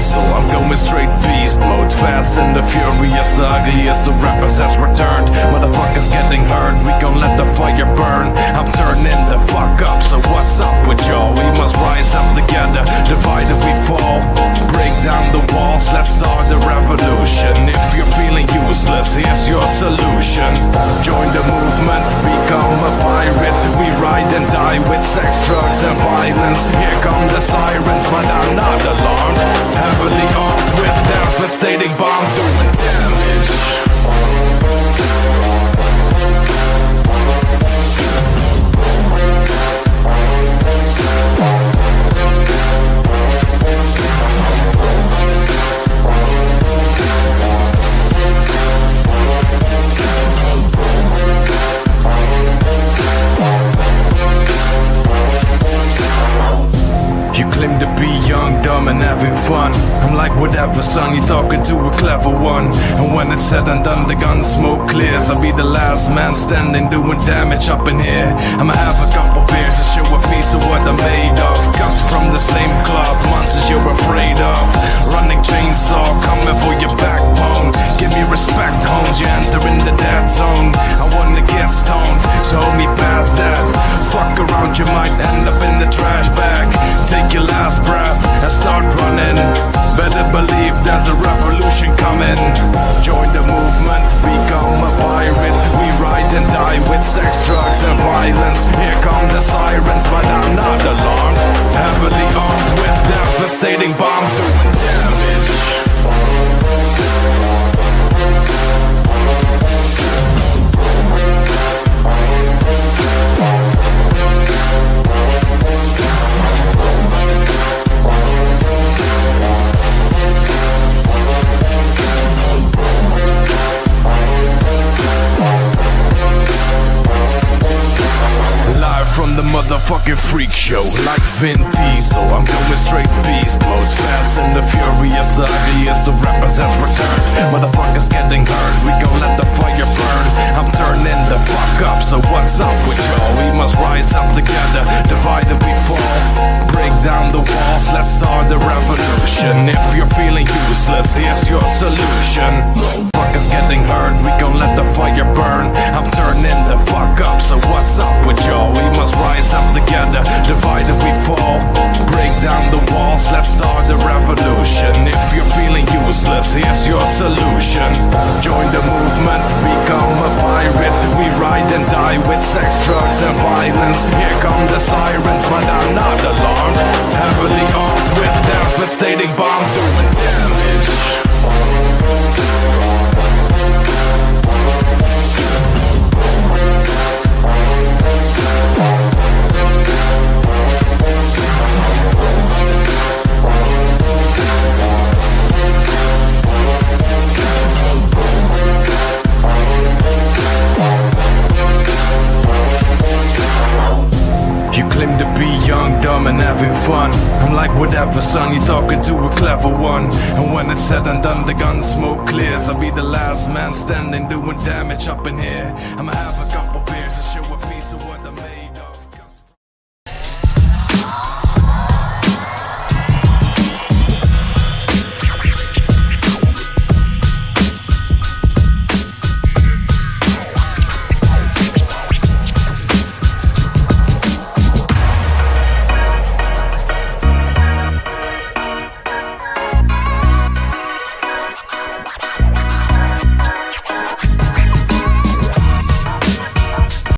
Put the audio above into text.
diesel, I'm going straight beast mode. Fast and the furious, the ugliest of rappers has returned. Motherfuckers getting hurt, we gon' let the fire burn. I'm turning the fuck up, so what's up with y'all? We must rise up together, divided we fall. Break down the walls, let's start the revolution. If you're feeling useless, here's your solution. Join the movement, become a pirate. We ride and die with sex, drugs and violence. Here come the sirens, but I'm not alarmed. Heavily armed with devastating bombs doing damage. Claim to be young, dumb and having fun. I'm like whatever son, you're talking to a clever one. And when it's said and done, the gun smoke clears. I'll be the last man standing doing damage up in here. I'ma have a couple beers and show a piece of what I'm made of. Cut from the same cloth, monsters you're afraid of. Running chainsaw, coming for your backbone. Give me respect, homes, you enter in the dead zone. I wanna get stoned, so hold me past that. Fuck around, you might end up in the trash bag. Take your last breath and start running. Better believe there's a revolution coming. Join the movement, become a pirate. We ride and die with sex, drugs and violence. Here come the sirens, but I'm not alarmed. Heavily armed with devastating bombs doing damage. From the motherfucking freak show, like Vin Diesel, I'm going straight beast mode. Fast and the furious, the ugliest of rappers has returned. Motherfuckers getting hurt, we gon' let the fire burn. I'm turning the fuck up, so what's up with y'all? We must rise up together, divided we fall. Break down the walls, let's start the revolution. If you're feeling useless, here's your solution. Motherfuckers getting hurt, we gon' let the fire burn. I'm turning the fuck up, so what's up with y'all? We must rise up together, divided we fall. Break down the walls, let's start the revolution. If you're feeling useless, here's your solution. Join the movement, become a pirate. We ride and die with sex, drugs and violence. Here come the sirens, but I'm not alarmed. Heavily armed with devastating bombs doing damage. Claim to be young, dumb and having fun. I'm like whatever son, you're talking to a clever one. And when it's said and done, the gun smoke clears. I'll be the last man standing doing damage up in here. I'ma have a couple